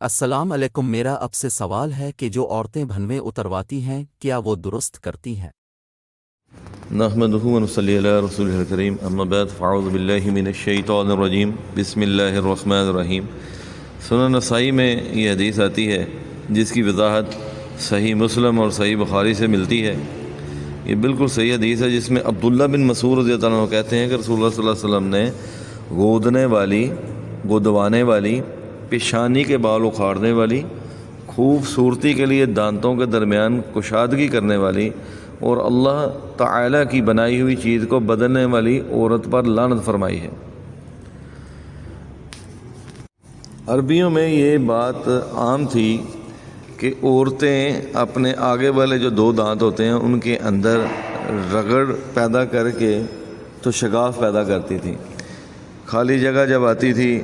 السلام علیکم، میرا اب سے سوال ہے کہ جو عورتیں بھنویں اترواتی ہیں کیا وہ درست کرتی ہیں؟ نحمده ونصلي على رسوله الكريم اما بعد فاعوذ باللہ من الشیطان الرجیم بسم اللہ الرحمن الرحیم۔ سنن نسائی میں یہ حدیث آتی ہے جس کی وضاحت صحیح مسلم اور صحیح بخاری سے ملتی ہے۔ یہ بالکل صحیح حدیث ہے جس میں عبداللہ بن مسعود رضی اللہ عنہ کہتے ہیں کہ رسول اللہ صلی اللہ علیہ وسلم نے گودوانے والی، پیشانی کے بال اکھاڑنے والی، خوبصورتی کے لیے دانتوں کے درمیان کشادگی کرنے والی اور اللہ تعالیٰ کی بنائی ہوئی چیز کو بدلنے والی عورت پر لعنت فرمائی ہے۔ عربیوں میں یہ بات عام تھی کہ عورتیں اپنے آگے والے جو دو دانت ہوتے ہیں ان کے اندر رگڑ پیدا کر کے تو شگاف پیدا کرتی تھیں۔ خالی جگہ جب آتی تھی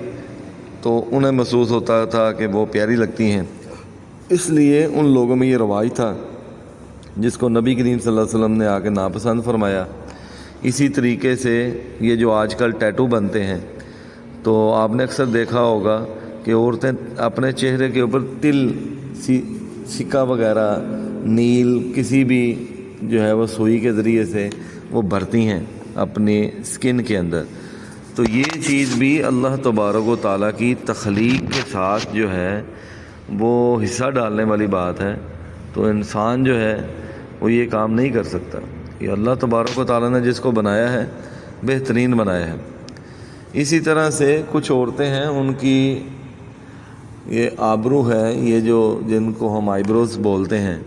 تو انہیں محسوس ہوتا تھا کہ وہ پیاری لگتی ہیں، اس لیے ان لوگوں میں یہ رواج تھا جس کو نبی کریم صلی اللہ علیہ وسلم نے آ کے ناپسند فرمایا۔ اسی طریقے سے یہ جو آج کل ٹیٹو بنتے ہیں تو آپ نے اکثر دیکھا ہوگا کہ عورتیں اپنے چہرے کے اوپر تل، سکہ وغیرہ، نیل، کسی بھی جو ہے وہ سوئی کے ذریعے سے وہ بھرتی ہیں اپنی سکن کے اندر۔ تو یہ چیز بھی اللہ تبارک و تعالیٰ کی تخلیق کے ساتھ جو ہے وہ حصہ ڈالنے والی بات ہے۔ تو انسان جو ہے وہ یہ کام نہیں کر سکتا۔ یہ اللہ تبارک و تعالیٰ نے جس کو بنایا ہے بہترین بنایا ہے۔ اسی طرح سے کچھ عورتیں ہیں ان کی یہ آبرو ہے، یہ جو جن کو ہم آئی بروز بولتے ہیں،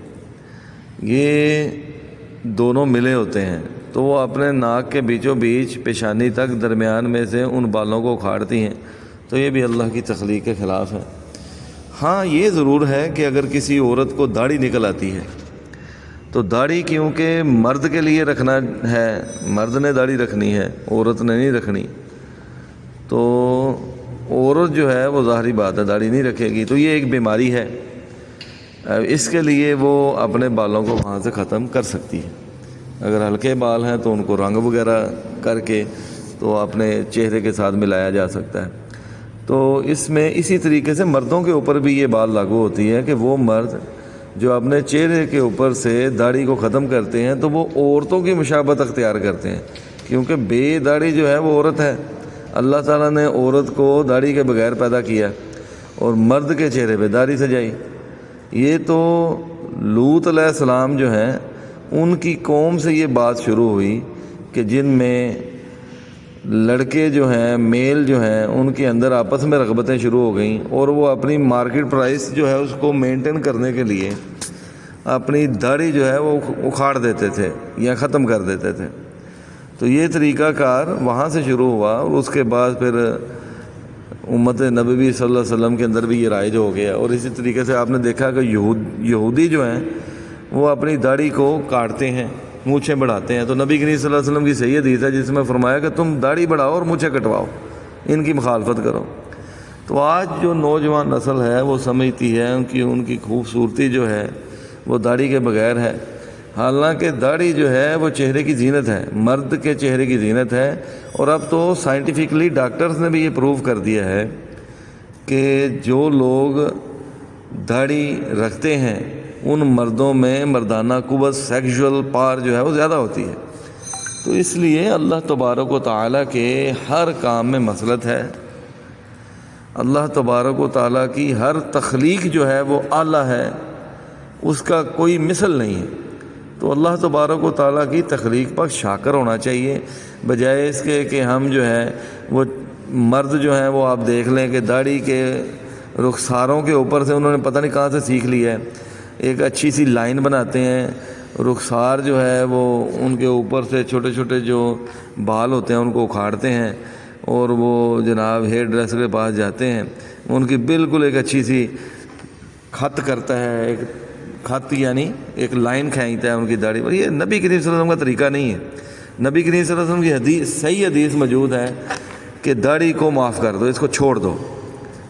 یہ دونوں ملے ہوتے ہیں تو وہ اپنے ناک کے بیچوں بیچ پیشانی تک درمیان میں سے ان بالوں کو اکھاڑتی ہیں، تو یہ بھی اللہ کی تخلیق کے خلاف ہے۔ ہاں یہ ضرور ہے کہ اگر کسی عورت کو داڑھی نکل آتی ہے تو داڑھی کیونکہ مرد کے لیے رکھنا ہے، مرد نے داڑھی رکھنی ہے، عورت نے نہیں رکھنی، تو عورت جو ہے وہ ظاہری بات ہے داڑھی نہیں رکھے گی، تو یہ ایک بیماری ہے، اس کے لیے وہ اپنے بالوں کو وہاں سے ختم کر سکتی ہے۔ اگر ہلکے بال ہیں تو ان کو رنگ وغیرہ کر کے تو اپنے چہرے کے ساتھ ملایا جا سکتا ہے۔ تو اس میں اسی طریقے سے مردوں کے اوپر بھی یہ بات لاگو ہوتی ہے کہ وہ مرد جو اپنے چہرے کے اوپر سے داڑھی کو ختم کرتے ہیں تو وہ عورتوں کی مشابہت اختیار کرتے ہیں، کیونکہ بے داڑھی جو ہے وہ عورت ہے۔ اللہ تعالیٰ نے عورت کو داڑھی کے بغیر پیدا کیا اور مرد کے چہرے پہ داڑھی سجائی۔ یہ تو لوط علیہ السلام جو ہیں ان کی قوم سے یہ بات شروع ہوئی کہ جن میں لڑکے جو ہیں، میل جو ہیں، ان کے اندر آپس میں رغبتیں شروع ہو گئیں اور وہ اپنی مارکیٹ پرائس جو ہے اس کو مینٹین کرنے کے لیے اپنی داڑھی جو ہے وہ اکھاڑ دیتے تھے یا ختم کر دیتے تھے۔ تو یہ طریقہ کار وہاں سے شروع ہوا اور اس کے بعد پھر امت نبوی صلی اللہ علیہ وسلم کے اندر بھی یہ رائج ہو گیا۔ اور اسی طریقے سے آپ نے دیکھا کہ یہودی جو ہیں وہ اپنی داڑھی کو کاٹتے ہیں، مونچھیں بڑھاتے ہیں، تو نبی کریم صلی اللہ علیہ وسلم کی صحیح حدیث ہے جس میں فرمایا کہ تم داڑھی بڑھاؤ اور مونچھیں کٹواؤ، ان کی مخالفت کرو۔ تو آج جو نوجوان نسل ہے وہ سمجھتی ہے ان کی خوبصورتی جو ہے وہ داڑھی کے بغیر ہے، حالانکہ داڑھی جو ہے وہ چہرے کی زینت ہے، مرد کے چہرے کی زینت ہے۔ اور اب تو سائنٹیفکلی ڈاکٹرز نے بھی یہ پروو کر دیا ہے کہ جو لوگ داڑھی رکھتے ہیں ان مردوں میں مردانہ قوت، سیکشول پاور جو ہے وہ زیادہ ہوتی ہے۔ تو اس لیے اللہ تبارک و تعالیٰ کے ہر کام میں مصلحت ہے، اللہ تبارک و تعالیٰ کی ہر تخلیق جو ہے وہ اعلیٰ ہے، اس کا کوئی مثل نہیں ہے۔ تو اللہ تبارک و تعالیٰ کی تخلیق پر شاکر ہونا چاہیے، بجائے اس کے کہ ہم جو ہے وہ مرد جو ہیں وہ آپ دیکھ لیں کہ داڑھی کے رخساروں کے اوپر سے انہوں نے پتہ نہیں کہاں سے سیکھ لیا ہے، ایک اچھی سی لائن بناتے ہیں، رخسار جو ہے وہ ان کے اوپر سے چھوٹے چھوٹے جو بال ہوتے ہیں ان کو اکھاڑتے ہیں اور وہ جناب ہیئر ڈریسر کے پاس جاتے ہیں، ان کی بالکل ایک اچھی سی خط کرتا ہے، ایک خط یعنی ایک لائن کھینچتا ہے ان کی داڑھی پر۔ یہ نبی کریم صلی اللہ علیہ وسلم کا طریقہ نہیں ہے۔ نبی کریم صلی اللہ علیہ وسلم کی حدیث، صحیح حدیث موجود ہے کہ داڑھی کو معاف کر دو، اس کو چھوڑ دو۔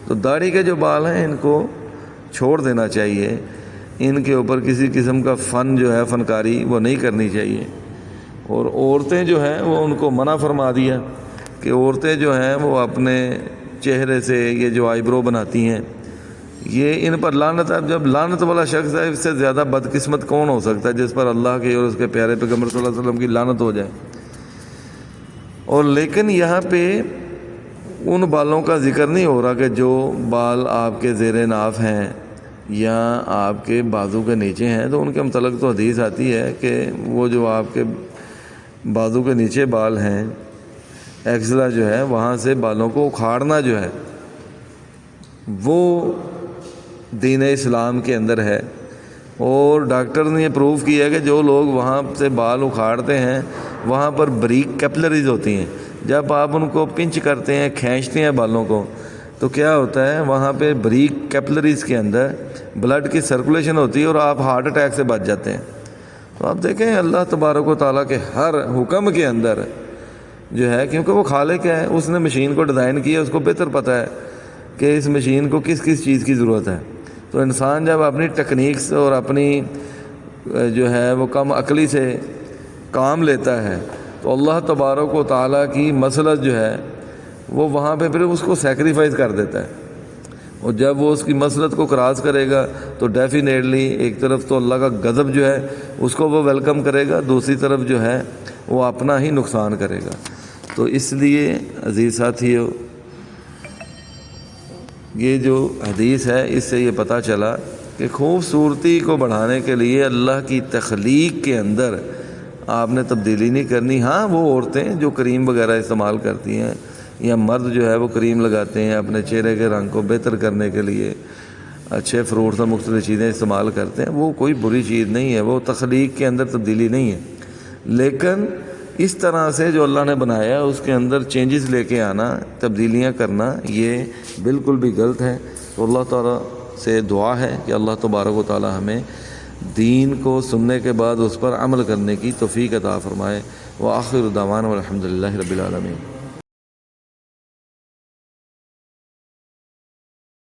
تو داڑھی کے جو بال ہیں ان کو چھوڑ دینا چاہیے، ان کے اوپر کسی قسم کا فن جو ہے، فنکاری وہ نہیں کرنی چاہیے۔ اور عورتیں جو ہیں وہ ان کو منع فرما دیا کہ عورتیں جو ہیں وہ اپنے چہرے سے یہ جو آئی برو بناتی ہیں یہ ان پر لعنت ہے۔ جب لعنت والا شخص ہے، اس سے زیادہ بدقسمت کون ہو سکتا ہے جس پر اللہ کے اور اس کے پیارے پیغمبر صلی اللہ علیہ وسلم کی لعنت ہو جائے۔ اور لیکن یہاں پہ ان بالوں کا ذکر نہیں ہو رہا کہ جو بال آپ کے زیر ناف ہیں یا آپ کے بازو کے نیچے ہیں، تو ان کے متعلق تو حدیث آتی ہے کہ وہ جو آپ کے بازو کے نیچے بال ہیں، ایکسلا جو ہے، وہاں سے بالوں کو اکھاڑنا جو ہے وہ دین اسلام کے اندر ہے۔ اور ڈاکٹر نے یہ پروف کیا ہے کہ جو لوگ وہاں سے بال اکھاڑتے ہیں وہاں پر بریک کیپلریز ہوتی ہیں، جب آپ ان کو پنچ کرتے ہیں، کھینچتے ہیں بالوں کو، تو کیا ہوتا ہے وہاں پہ بریک کیپلریز کے اندر بلڈ کی سرکولیشن ہوتی ہے اور آپ ہارٹ اٹیک سے بچ جاتے ہیں۔ تو آپ دیکھیں اللہ تبارک و تعالیٰ کے ہر حکم کے اندر جو ہے، کیونکہ وہ خالق ہے، اس نے مشین کو ڈیزائن کیا، اس کو بہتر پتہ ہے کہ اس مشین کو کس کس چیز کی ضرورت ہے۔ تو انسان جب اپنی ٹیکنیکس اور اپنی جو ہے وہ کم عقلی سے کام لیتا ہے تو اللہ تبارک و تعالیٰ کی مصلحت جو ہے وہ وہاں پہ پھر اس کو سیکریفائز کر دیتا ہے۔ اور جب وہ اس کی مصلحت کو کراس کرے گا تو ڈیفینیٹلی ایک طرف تو اللہ کا غضب جو ہے اس کو وہ ویلکم کرے گا، دوسری طرف جو ہے وہ اپنا ہی نقصان کرے گا۔ تو اس لیے عزیز ساتھیو، یہ جو حدیث ہے اس سے یہ پتہ چلا کہ خوبصورتی کو بڑھانے کے لیے اللہ کی تخلیق کے اندر آپ نے تبدیلی نہیں کرنی۔ ہاں وہ عورتیں جو کریم وغیرہ استعمال کرتی ہیں یا مرد جو ہے وہ کریم لگاتے ہیں اپنے چہرے کے رنگ کو بہتر کرنے کے لیے، اچھے فروٹس اور مختلف چیزیں استعمال کرتے ہیں، وہ کوئی بری چیز نہیں ہے، وہ تخلیق کے اندر تبدیلی نہیں ہے۔ لیکن اس طرح سے جو اللہ نے بنایا اس کے اندر چینجز لے کے آنا، تبدیلیاں کرنا، یہ بالکل بھی غلط ہے۔ تو اللہ تعالیٰ سے دعا ہے کہ اللہ تبارک و تعالیٰ ہمیں دین کو سننے کے بعد اس پر عمل کرنے کی توفیق عطا فرمائے۔ وآخر دعوانا والحمد للہ رب العالمین۔